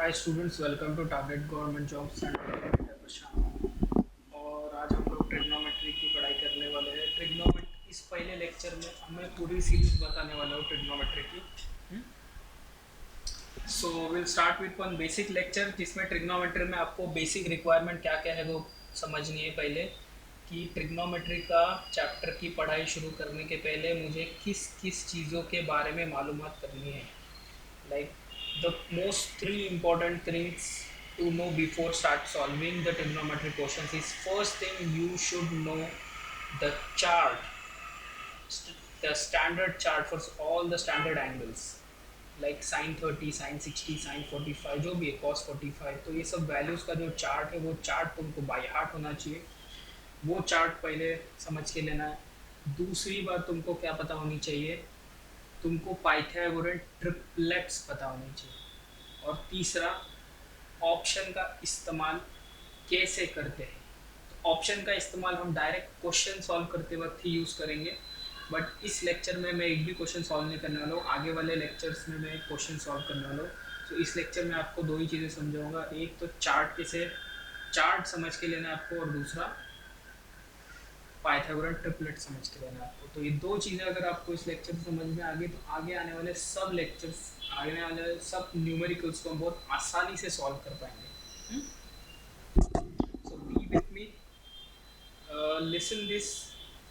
Hi students, welcome to target government jobs center Prashant. और आज हम लोग ट्रिग्नोमेट्री की पढ़ाई करने वाले हैं। ट्रिग्नोमेट्री इस पहले लेक्चर में हमें पूरी सीरीज बताने वाला हूँ ट्रिग्नोमेट्री की। So will start with one basic lecture जिसमें ट्रिग्नोमेट्री में आपको बेसिक रिक्वायरमेंट क्या क्या है वो समझनी है पहले, कि ट्रिग्नोमेट्री का चैप्टर की पढ़ाई शुरू करने के पहले मुझे किस किस चीज़ों के बारे में मालूमात करनी है। Like the most three important things to know before start solving the trigonometry questions is, first thing you should know the chart, the standard chart for all the standard angles like sin 30, sin 60, sin 45, जो भी है cos 45। तो ये सब values का जो chart है वो चार्ट तुमको बाय हार्ट होना चाहिए। वो चार्ट पहले समझ के लेना है। दूसरी बात तुमको क्या पता होनी चाहिए, तुमको पाइथागोरन ट्रिपलेट्स पता होनी चाहिए। और तीसरा, ऑप्शन का इस्तेमाल कैसे करते हैं। तो ऑप्शन का इस्तेमाल हम डायरेक्ट क्वेश्चन सॉल्व करते वक्त ही यूज़ करेंगे, बट इस लेक्चर में मैं एक भी क्वेश्चन सॉल्व नहीं करने वाला हूँ। आगे वाले लेक्चर्स में मैं क्वेश्चन सॉल्व करने वाला हूँ। तो इस लेक्चर में आपको दो ही चीज़ें समझाऊंगा, एक तो चार्ट कैसे, चार्ट समझ के लेना है आपको, और दूसरा पाइथागोरन ट्रिपलेट समझ के लेना है आपको। तो ये दो चीज़ें अगर आपको इस लेक्चर से समझ में आ गई तो आगे आने वाले सब लेक्चर्स, आगे आने वाले सब न्यूमेरिकल्स को हम बहुत आसानी से सॉल्व कर पाएंगे। So be with me, listen this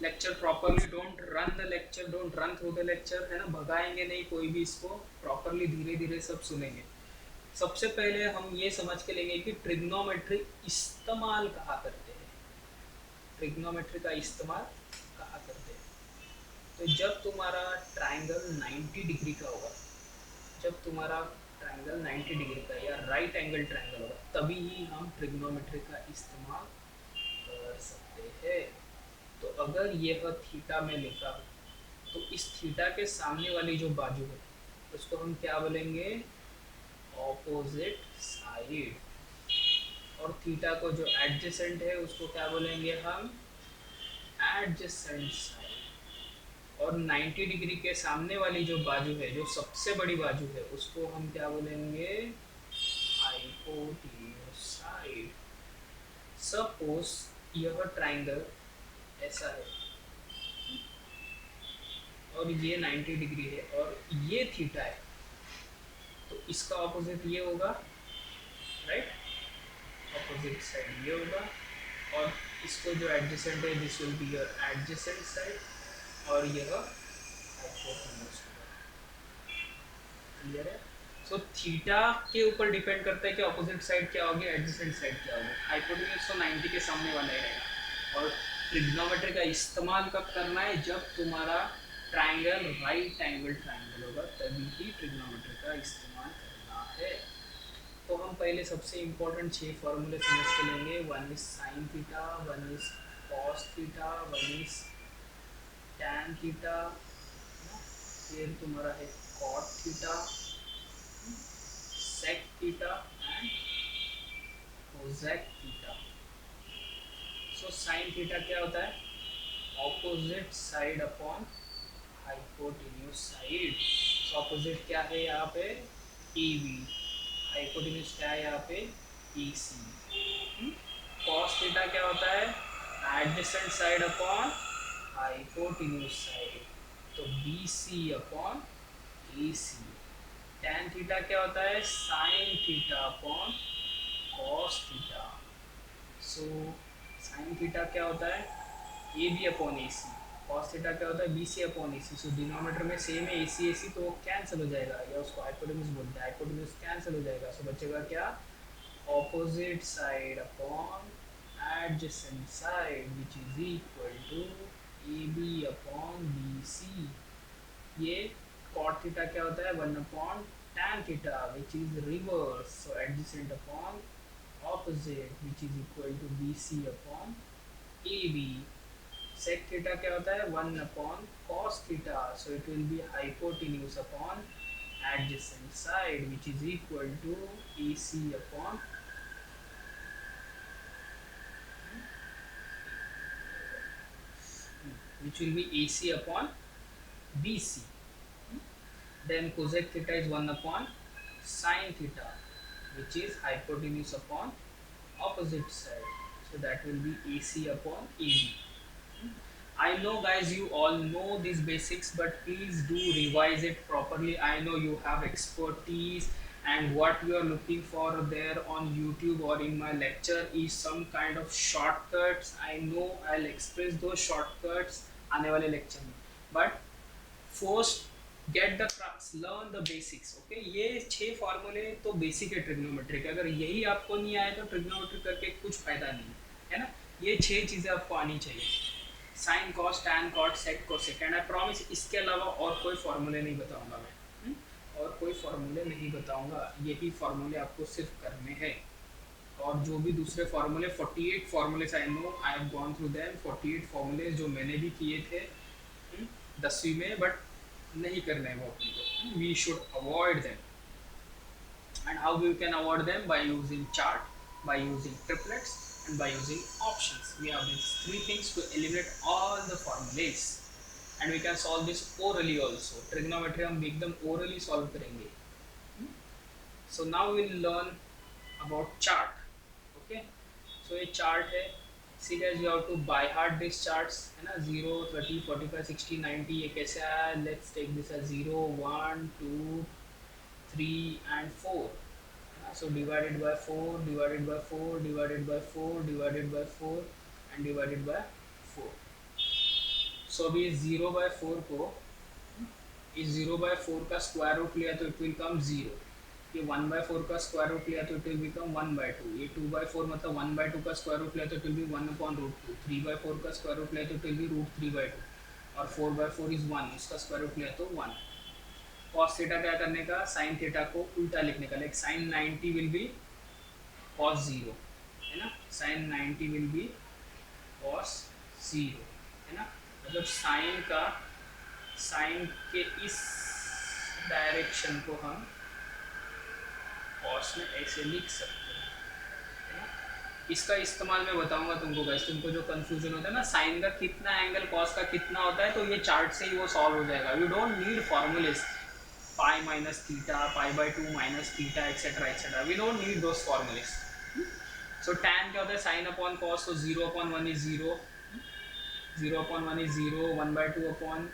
lecture properly, don't run the lecture, don't run through the lecture, है ना, भगाएंगे नहीं कोई भी, इसको प्रॉपरली धीरे धीरे सब सुनेंगे। सबसे पहले हम ये समझ के लेंगे कि ट्रिग्नोमेट्री इस्तेमाल कहाँ करते हैं। ट्रिग्नोमेट्री का इस्तेमाल कहाँ करते हैं, तो जब तुम्हारा ट्राइंगल 90 डिग्री का होगा, जब तुम्हारा ट्राइंगल 90 डिग्री का या राइट एंगल ट्राइंगल होगा, तभी ही हम ट्रिग्नोमेट्री का इस्तेमाल कर सकते हैं। तो अगर यह थीटा में लेता हूँ तो इस थीटा के सामने वाली जो बाजू है उसको हम क्या बोलेंगे, ऑपोजिट साइड। और थीटा को जो एडजेसेंट है उसको क्या बोलेंगे हम, एडजेसेंट साइड। और 90 डिग्री के सामने वाली जो बाजू है, जो सबसे बड़ी बाजू है, उसको हम क्या बोलेंगे, हाइपोटेन्यूज साइड। सपोज यह ट्राइंगल ऐसा है और ये 90 डिग्री है और ये थीटा है, तो इसका ऑपोजिट ये होगा, राइट, ऑपोजिट साइड ये होगा। और इसको जो एडजेसेंट है, this will be your adjacent side, और यह हाइपोटेन्यूज होगा। क्लियर है। सो थीटा के ऊपर डिपेंड करता है कि ऑपोजिट साइड क्या होगी, एडजेसेंट साइड क्या होगी। हाइपोटेन्यूज तो 90 के सामने वाला ही रहेगा। और ट्रिग्नोमेट्री का इस्तेमाल कब करना है, जब तुम्हारा ट्राइंगल राइट एंगल ट्राइंगल होगा, तभी ही ट्रिग्नोमेट्री का इस्तेमाल करना है। तो हम पहले सबसे इम्पोर्टेंट 6 फॉर्मूले समझ के लेंगे। One is sine theta, one is cos theta, one is tan theta, फिर तुम्हारा है cot theta, sec theta and cosec theta. So sine theta क्या होता है, opposite side upon hypotenuse side. So opposite क्या है यहाँ पे, ई बी। हाइपोटेन्यूज क्या है यहाँ पे, ई सी। कॉस थीटा क्या होता है, adjacent side upon hypotenuse side, तो B C upon A C. Tan theta क्या होता है, sine theta upon cos theta. So sine theta क्या होता है, A B upon A C. Cos theta क्या होता है, B C upon A C. So denominator में सेम है ए सी, तो वो कैंसिल हो जाएगा, या उसको हाइपोटेन्यूज बोलते हैं, हाइपोटेन्यूज कैंसिल हो जाएगा। सो बचेगा क्या, opposite side upon adjacent side which is equal to A B upon B C. ये कॉट थीटा क्या होता है, 1 अपॉन tan theta which is reverse, so adjacent upon opposite which is equal to BC upon AB। sec theta क्या होता है, 1 upon cos theta, so it will be hypotenuse upon adjacent side which is equal to AC upon which will be AC upon BC। Then cosec theta is 1 upon sin theta, which is hypotenuse upon opposite side. So that will be AC upon AB. I know guys you all know these basics, but please do revise it properly. I know you have expertise, and what you are looking for there on YouTube or in my lecture is some kind of shortcuts. I know I'll express those shortcuts आने वाले lecture में. But first get the crux, learn the basics. Okay, ये 6 फॉर्मूले तो basic है trigonometry के. अगर यही आपको नहीं आए तो ट्रिग्नोमेट्री करके कुछ फायदा नहीं है ना. ये 6 चीज़ें आपको आनी चाहिए. Sine cos tan cot sec cosec. And I promise इसके अलावा और कोई फार्मूले नहीं बताऊंगा मैं. और कोई फार्मूले नहीं बताऊंगा, यही फार्मूले आपको सिर्फ करने हैं. और जो भी दूसरे फार्मूले 48 formulas I know, I have gone through them. 48 formulas जो मैंने भी किए थे 10वीं में, बट नहीं करना है वो अपने को. We should avoid them. And how we can avoid them? By using chart, by using triplets, and by using options. We have these 3 things to eliminate all the formulas, and we can solve this orally also. Trigonometry हम एकदम orally solve करेंगे. So now we will learn about chart. Okay, so ये chart है. See guys, you have to by heart these charts है ना. 0, 30, 45, 60, 90 ये कैसे आया. Let's take this as 0, 1, 2, 3 and 4. So divided by 4, divided by 4, divided by 4, divided by 4 and divided by 4. So अभी 0 by 4 को, इस 0 by 4 का स्क्वायर रूट लिया तो इट विल कम 0. ये 1 by 4 का स्क्वायर रूट लिया तो इट विल बिकम 1 by 2. ये 2 by 4 मतलब 1 by 2 का स्क्वायर रूट लिया तो it will be 1 upon root 2. 3 by 4 का स्क्वायर रूट लिया तो it will be root 3 by 2. और 4 by 4 इज 1, उसका स्क्वायर रूट लिया तो 1. कॉस थीटा क्या करने का, साइन थीटा को उल्टा लिखने का. Like sine 90 will be cos 0 है ना. साइन 90 विल बी कॉस 0 है ना. मतलब साइन के इस डायरेक्शन को हम कॉस में ऐसे लिख सकते हैं ना. इसका इस्तेमाल मैं बताऊंगा तुमको गाइस. तुमको जो कंफ्यूजन होता है ना साइन का कितना एंगल कॉस का कितना होता है, तो ये चार्ट से ही वो सॉल्व हो जाएगा. You don't need formulas pi minus theta, pi by 2 minus theta etcetera etcetera. We don't need those formulas. So tan क्या होता है, साइन अपॉन कॉस. तो 0 upon 1 is 0, 0 upon 1 is 0, 1 by 2 upon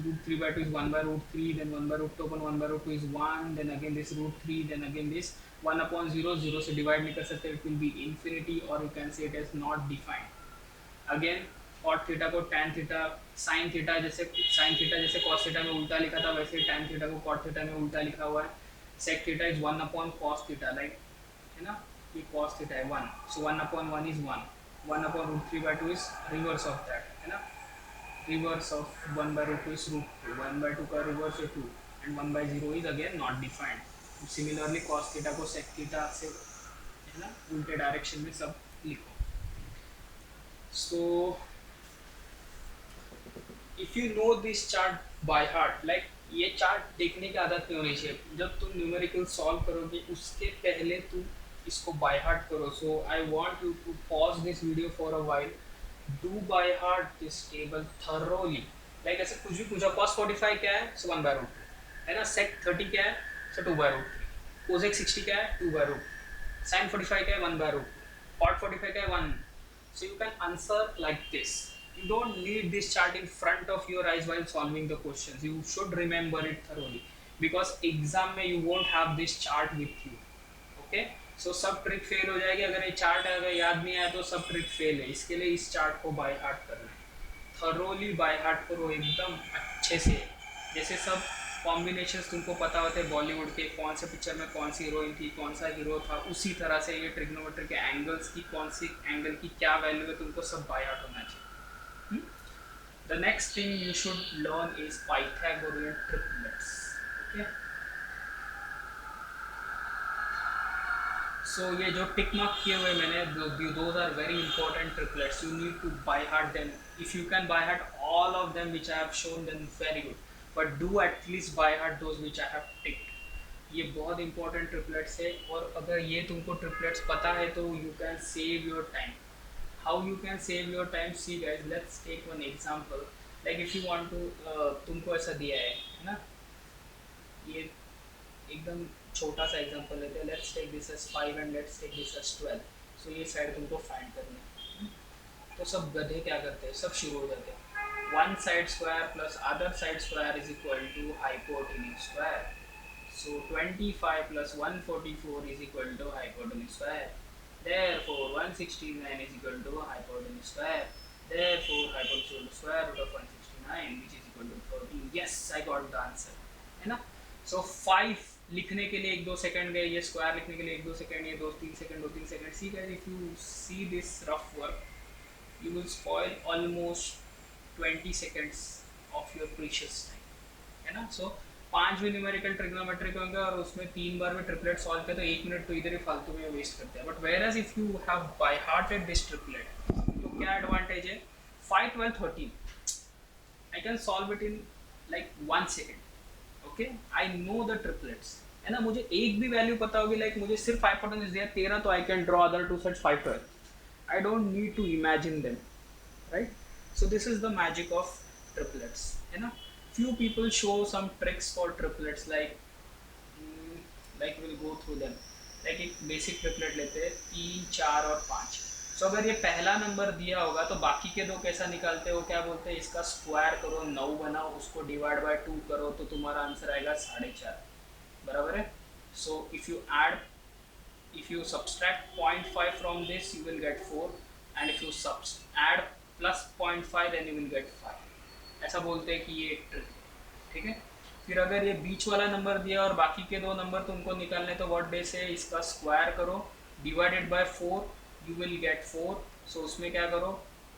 root 3 by 2 is 1 by root 3, then 1 by root 2 upon 1 by root 2 is 1, then again this root 3, then again this 1 upon 0, 0 से divide नहीं कर सकते, it will be infinity, or you can say it as not defined. Again cot theta को tan theta, sin theta जैसे cos theta में उल्टा लिखा था, वैसे tan थीटा को cot थीटा में उल्टा लिखा हुआ है. sec theta is 1 upon cos theta, like है ना, ये cos थीटा है 1, so 1 upon 1 is 1. 1 upon root 3 by 2 is reverse of that है ना. reverse of 1 by root 2 is root 2. 1 by 2 का reverse है 2, and 1 by 0 is again not defined. Similarly cos theta को sec theta से है ना उल्टे डायरेक्शन में सब लिखो. So if you know this chart by heart, like ये चार्ट देखने की आदत नहीं होनी चाहिए. जब तुम न्यूमेरिकल सॉल्व करोगे उसके पहले तुम इसको बाय हार्ट करो. So I want you to pause this video for a while, do by heart this table thoroughly. Like ऐसे कुछ भी पूछा, cos 45 क्या है, सो 1 by root 2 है ना. sec 30 क्या है, सो 2 by root 3. cosec 60 क्या है, 2 by root. sin 45 क्या है, 1 by root. cot 45 क्या है, 1. so you can answer like this. You don't need this chart in front of your eyes while solving the questions. You should remember it thoroughly, because exam में you won't have this chart with you. Okay, so सब trick fail हो जाएगी अगर ये chart अगर याद नहीं आया तो सब ट्रिक फेल है. इसके लिए इस चार्ट को बाय हार्ट करना है, थरोली बाय हार्ट करो एकदम अच्छे से. जैसे सब कॉम्बिनेशंस तुमको पता होते हैं बॉलीवुड के, कौन से पिक्चर में कौन सी हीरोइन थी, कौन सा हीरो था, उसी तरह से ये ट्रिग्नोमेट्री के एंगल्स की कौन सी एंगल की क्या वैल्यू है तुमको सब बाय हार्ट होना चाहिए. The next thing you should learn is Pythagorean triplets. Okay. So ये जो टिक मार्क किए हुए मैंने, those are very important triplets. You need to by heart them. If you can by heart all of them which I have shown, then very good. But do at least by heart those which I have ticked. ये बहुत important triplets है, और अगर ये तुमको triplets पता है तो you can save your time. How you can save your time? See guys, let's take one example. Like if you want to तुमको ऐसा दिया है ना, ये एकदम छोटा सा एग्जांपल लेते हैं, let's take this as 5 and let's take this as 12। So ये साइड तुमको फाइंड करनी है। तो सब गधे क्या करते हैं, सब शुरू हो जाते हैं, one side square plus other side square is equal to hypotenuse square. So 25 plus 144 is equal to hypotenuse square. Therefore 169 is equal to hypotenuse square. Therefore hypotenuse equal to square root of 169 which is equal to 13. Yes, I got the answer. है ना? So 5 लिखने के लिए 1-2 second गए, ये square लिखने के लिए 1-2 सेकंड, ये 2-3 second 2-3 second. See guys, if you see this rough work, you will spoil almost 20 seconds of your precious time. है ना? So 5 भी न्यूमेरिकल ट्रिग्नोमेट्री के होंगे और उसमें 3 बार भी ट्रिपलेट सॉल्व किया तो 1 मिनट तो इधर ही फालतू में वेस्ट करते हैं। But whereas if you have by hearted this triplet, तो क्या एडवांटेज है, 5 12 13 I can solve it in like 1 second. Okay, I know the triplets, है ना। मुझे एक भी वैल्यू पता होगी, लाइक मुझे सिर्फ हाइपोटेन्यूज दिया 13 तो I can draw other two sides 5 12। I don't need to imagine them, right. So this is the magic of triplets, है ना। Few people show some tricks for triplets, like we'll go through them। like एक basic triplet लेते हैं 3 4 और 5। सो अगर ये पहला number दिया होगा तो बाकी के दो कैसा निकालते हो, क्या बोलते हैं, इसका स्क्वायर करो, 9 बनाओ, उसको डिवाइड बाय 2 करो तो तुम्हारा आंसर आएगा 4.5, बराबर है। सो if you subtract 0.5 from this you will get 4, and if you add plus 0.5 then you will get 5। ऐसा बोलते हैं कि ये एक ट्रिक है, ठीक है। फिर अगर ये बीच वाला नंबर दिया और बाकी के दो नंबर तुमको निकालने, तो व्हाट डे से इसका स्क्वायर करो divided by 4 you will get 4। सो उसमें क्या करो,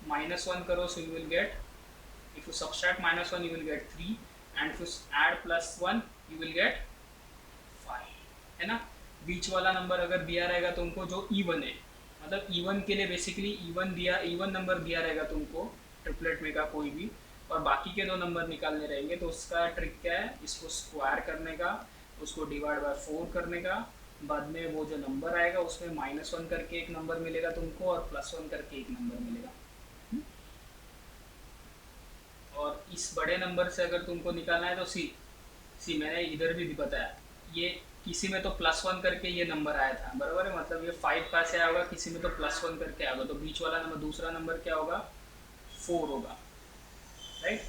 -1 करो, so you will get, if you subtract -1 you will get 3, and if you add +1 you will get 5, है ना। बीच वाला नंबर अगर दिया रहेगा तुमको जो इवन है, मतलब इवन के लिए बेसिकली इवन नंबर दिया रहेगा तुमको ट्रिपलेट में का कोई भी, और बाकी के दो नंबर निकालने रहेंगे, तो उसका ट्रिक क्या है, इसको स्क्वायर करने का, उसको डिवाइड बाय 4 करने का, बाद में वो जो नंबर आएगा उसमें -1 करके एक नंबर मिलेगा तुमको और +1 करके एक नंबर मिलेगा। और इस बड़े नंबर से अगर तुमको निकालना है तो सी मैंने इधर भी बताया, ये किसी में तो +1 करके ये नंबर आया था, बराबर है, मतलब ये 5 का से आया होगा, किसी में तो +1 करके आएगा, तो बीच वाला नंबर, दूसरा नंबर क्या होगा, 4 होगा, राइट।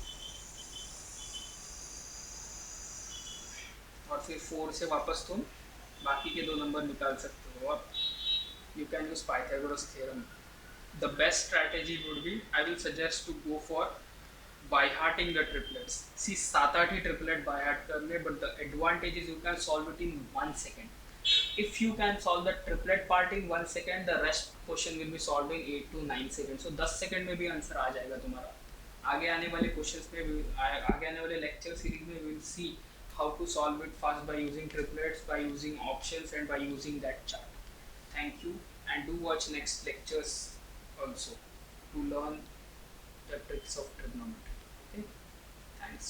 और फिर 4 से वापस तुम बाकी के दो नंबर निकाल सकते हो, और you can use Pythagoras theorem. The best strategy would be, I will suggest to go for by hearting the triplets. See 7-8 ही ट्रिपलेट बाय हार्ट करने, but the advantage is you can solve it in 1 second. if you can solve the triplet part in 1 second, the rest question will be solved in 8 to 9 seconds। so 10 second में भी answer आ जाएगा तुम्हारा। आगे आने वाले questions में, आगे आने वाले लेक्चर सीरीज में will see how to solve it fast by using triplets, by using options and by using that chart. Thank you, and do watch next lectures also to learn the tricks of trigonometry। okay, thanks।